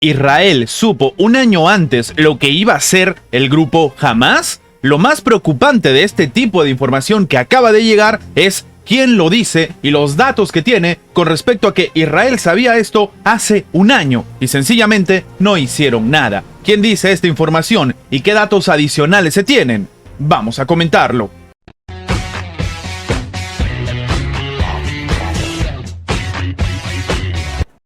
¿Israel supo un año antes lo que iba a ser el grupo Hamás? Lo más preocupante de este tipo de información que acaba de llegar es quién lo dice y los datos que tiene con respecto a que Israel sabía esto hace un año y sencillamente no hicieron nada. ¿Quién dice esta información y qué datos adicionales se tienen? Vamos a comentarlo.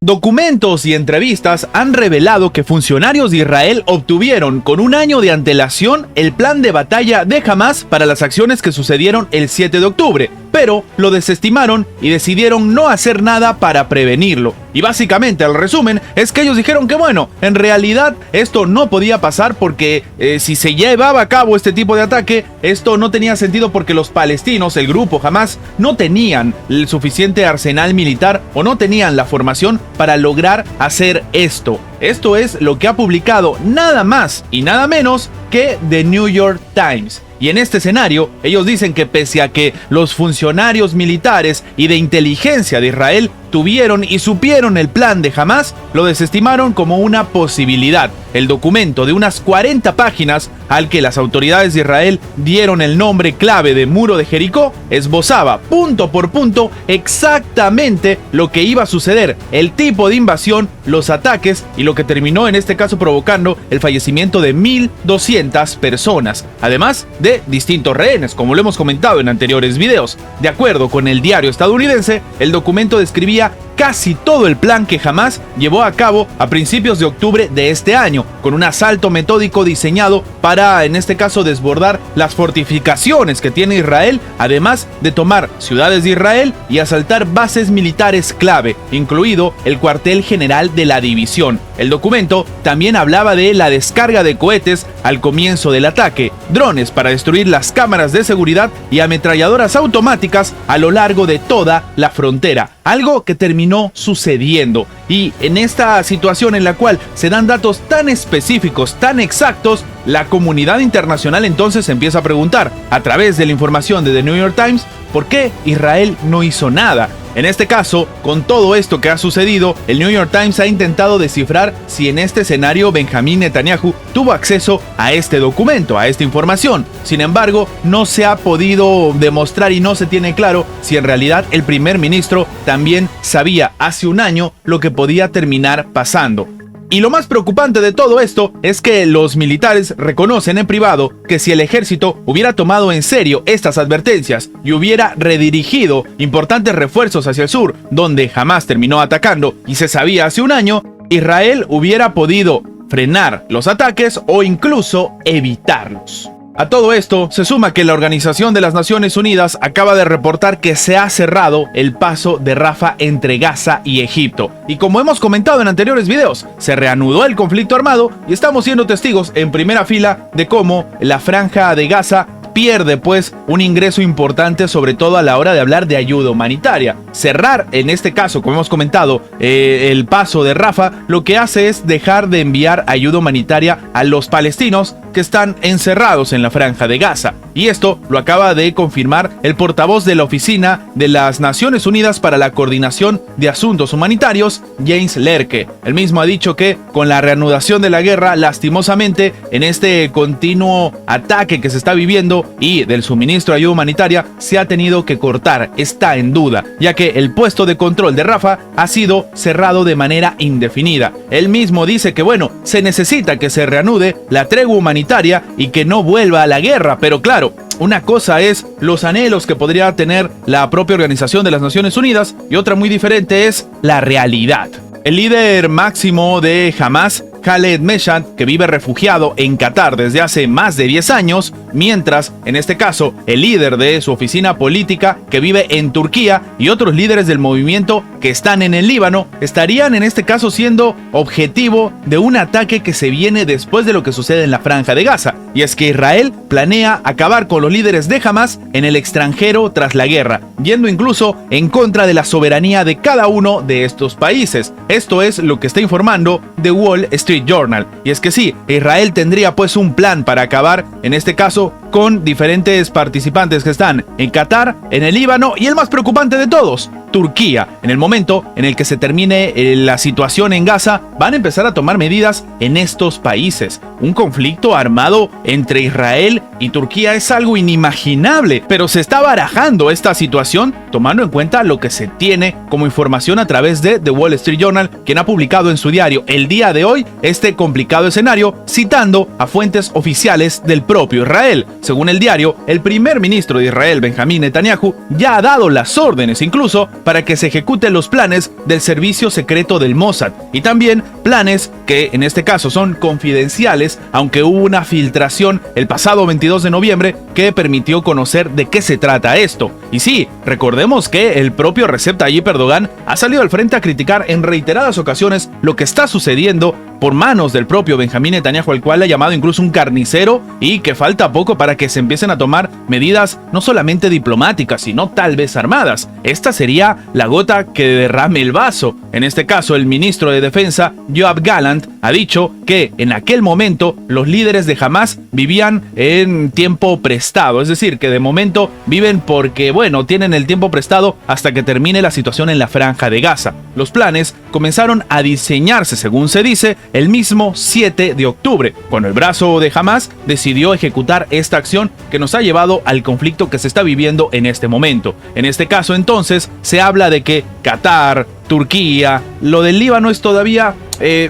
Documentos y entrevistas han revelado que funcionarios de Israel obtuvieron con un año de antelación el plan de batalla de Hamás para las acciones que sucedieron el 7 de octubre, pero lo desestimaron y decidieron no hacer nada para prevenirlo. Y básicamente el resumen es que ellos dijeron que bueno, en realidad esto no podía pasar porque si se llevaba a cabo este tipo de ataque, esto no tenía sentido porque los palestinos, el grupo Hamás, no tenían el suficiente arsenal militar o no tenían la formación para lograr hacer esto. Esto es lo que ha publicado nada más y nada menos que The New York Times. Y en este escenario, ellos dicen que pese a que los funcionarios militares y de inteligencia de Israel tuvieron y supieron el plan de Hamás, lo desestimaron como una posibilidad. El documento de unas 40 páginas al que las autoridades de Israel dieron el nombre clave de Muro de Jericó esbozaba punto por punto exactamente lo que iba a suceder, el tipo de invasión, los ataques y lo que terminó en este caso provocando el fallecimiento de 1.200 personas, además de distintos rehenes, como lo hemos comentado en anteriores videos. De acuerdo con el diario estadounidense, el documento describía casi todo el plan que Hamás llevó a cabo a principios de octubre de este año, con un asalto metódico diseñado para, en este caso, desbordar las fortificaciones que tiene Israel, además de tomar ciudades de Israel y asaltar bases militares clave, incluido el cuartel general de la división. El documento también hablaba de la descarga de cohetes al comienzo del ataque, drones para destruir las cámaras de seguridad y ametralladoras automáticas a lo largo de toda la frontera, algo que terminó sucediendo. Y en esta situación en la cual se dan datos tan específicos, tan exactos, la comunidad internacional entonces empieza a preguntar, a través de la información de The New York Times, ¿por qué Israel no hizo nada? En este caso, con todo esto que ha sucedido, el New York Times ha intentado descifrar si en este escenario Benjamín Netanyahu tuvo acceso a este documento, a esta información. Sin embargo, no se ha podido demostrar y no se tiene claro si en realidad el primer ministro también sabía hace un año lo que podía terminar pasando. Y lo más preocupante de todo esto es que los militares reconocen en privado que si el ejército hubiera tomado en serio estas advertencias y hubiera redirigido importantes refuerzos hacia el sur, donde Hamás terminó atacando y se sabía hace un año, Israel hubiera podido frenar los ataques o incluso evitarlos. A todo esto se suma que la Organización de las Naciones Unidas acaba de reportar que se ha cerrado el paso de Rafah entre Gaza y Egipto. Y como hemos comentado en anteriores videos, se reanudó el conflicto armado y estamos siendo testigos en primera fila de cómo la franja de Gaza pierde pues un ingreso importante, sobre todo a la hora de hablar de ayuda humanitaria. Cerrar, en este caso, como hemos comentado, el paso de Rafah, lo que hace es dejar de enviar ayuda humanitaria a los palestinos que están encerrados en la franja de Gaza. Y esto lo acaba de confirmar el portavoz de la Oficina de las Naciones Unidas para la Coordinación de Asuntos Humanitarios, James Lerke. Él mismo ha dicho que con la reanudación de la guerra, lastimosamente, en este continuo ataque que se está viviendo y del suministro de ayuda humanitaria, se ha tenido que cortar, está en duda, ya que el puesto de control de Rafah ha sido cerrado de manera indefinida. Él mismo dice que bueno, se necesita que se reanude la tregua humanitaria y que no vuelva a la guerra, pero claro, una cosa es los anhelos que podría tener la propia Organización de las Naciones Unidas y otra muy diferente es la realidad. El líder máximo de Hamás, Khaled Meshaal, que vive refugiado en Qatar desde hace más de 10 años, mientras, en este caso, el líder de su oficina política, que vive en Turquía, y otros líderes del movimiento que están en el Líbano, estarían en este caso siendo objetivo de un ataque que se viene después de lo que sucede en la franja de Gaza. Y es que Israel planea acabar con los líderes de Hamás en el extranjero tras la guerra, yendo incluso en contra de la soberanía de cada uno de estos países. Esto es lo que está informando The Wall Street Journal. Y es que sí, Israel tendría pues un plan para acabar, en este caso, con diferentes participantes que están en Qatar, en el Líbano y el más preocupante de todos, Turquía. En el momento en el que se termine la situación en Gaza, van a empezar a tomar medidas en estos países. Un conflicto armado entre Israel y Turquía es algo inimaginable, pero se está barajando esta situación tomando en cuenta lo que se tiene como información a través de The Wall Street Journal, quien ha publicado en su diario el día de hoy este complicado escenario, citando a fuentes oficiales del propio Israel. Según el diario, el primer ministro de Israel, Benjamín Netanyahu, ya ha dado las órdenes incluso para que se ejecuten los planes del servicio secreto del Mossad, y también planes que en este caso son confidenciales, aunque hubo una filtración el pasado 22 de noviembre que permitió conocer de qué se trata esto. Y sí, recordemos que el propio Recep Tayyip Erdogan ha salido al frente a criticar en reiteradas ocasiones lo que está sucediendo por manos del propio Benjamín Netanyahu, al cual le ha llamado incluso un carnicero, y que falta poco para que se empiecen a tomar medidas no solamente diplomáticas, sino tal vez armadas. Esta sería la gota que derrame el vaso. En este caso, el ministro de Defensa, Yoav Gallant, ha dicho que en aquel momento los líderes de Hamas vivían en tiempo prestado, es decir, que de momento viven porque, bueno, tienen el tiempo prestado hasta que termine la situación en la franja de Gaza. Los planes comenzaron a diseñarse, según se dice, el mismo 7 de octubre, cuando el brazo de Hamas decidió ejecutar esta acción que nos ha llevado al conflicto que se está viviendo en este momento. En este caso, entonces, se habla de que Qatar, Turquía, lo del Líbano es todavía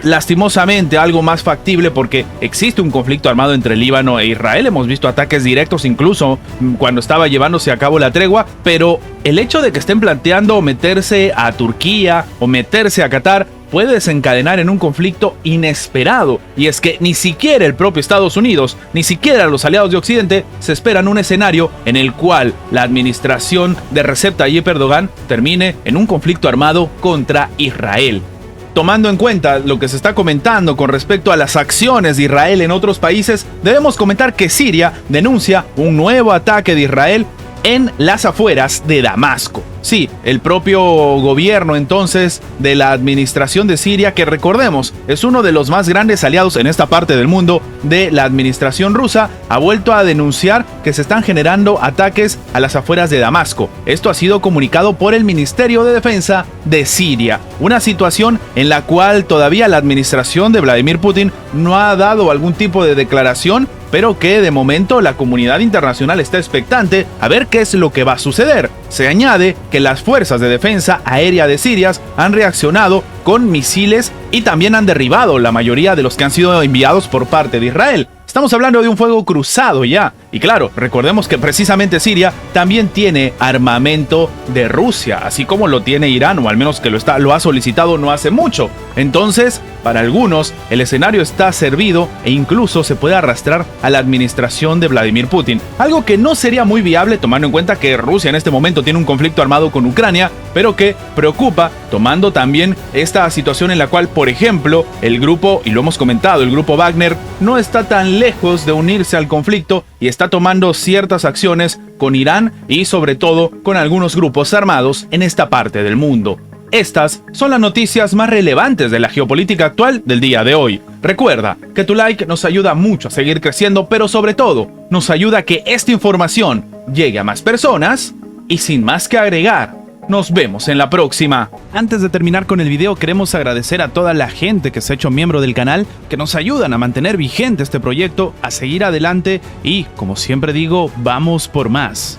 lastimosamente algo más factible porque existe un conflicto armado entre Líbano e Israel. Hemos visto ataques directos incluso cuando estaba llevándose a cabo la tregua, pero el hecho de que estén planteando meterse a Turquía o meterse a Qatar puede desencadenar en un conflicto inesperado, y es que ni siquiera el propio Estados Unidos, ni siquiera los aliados de Occidente se esperan un escenario en el cual la administración de Recep Tayyip Erdogan termine en un conflicto armado contra Israel. Tomando en cuenta lo que se está comentando con respecto a las acciones de Israel en otros países, debemos comentar que Siria denuncia un nuevo ataque de Israel en las afueras de Damasco. Sí, el propio gobierno entonces de la administración de Siria, que recordemos es uno de los más grandes aliados en esta parte del mundo de la administración rusa, ha vuelto a denunciar que se están generando ataques a las afueras de Damasco. Esto ha sido comunicado por el Ministerio de Defensa de Siria, una situación en la cual todavía la administración de Vladimir Putin no ha dado algún tipo de declaración, pero que de momento la comunidad internacional está expectante a ver qué es lo que va a suceder. Se añade que las fuerzas de defensa aérea de Siria han reaccionado con misiles y también han derribado la mayoría de los que han sido enviados por parte de Israel. Estamos hablando de un fuego cruzado ya. Y claro, recordemos que precisamente Siria también tiene armamento de Rusia, así como lo tiene Irán, o al menos que lo ha solicitado no hace mucho. Entonces, para algunos, el escenario está servido e incluso se puede arrastrar a la administración de Vladimir Putin. Algo que no sería muy viable tomando en cuenta que Rusia en este momento tiene un conflicto armado con Ucrania, pero que preocupa tomando también esta situación en la cual, por ejemplo, el grupo, y lo hemos comentado, el grupo Wagner no está tan lejos de unirse al conflicto y está tomando ciertas acciones con Irán y sobre todo con algunos grupos armados en esta parte del mundo. Estas son las noticias más relevantes de la geopolítica actual del día de hoy. Recuerda que tu like nos ayuda mucho a seguir creciendo, pero sobre todo nos ayuda a que esta información llegue a más personas. Y sin más que agregar, nos vemos en la próxima. Antes de terminar con el video, queremos agradecer a toda la gente que se ha hecho miembro del canal, que nos ayudan a mantener vigente este proyecto, a seguir adelante y, como siempre digo, vamos por más.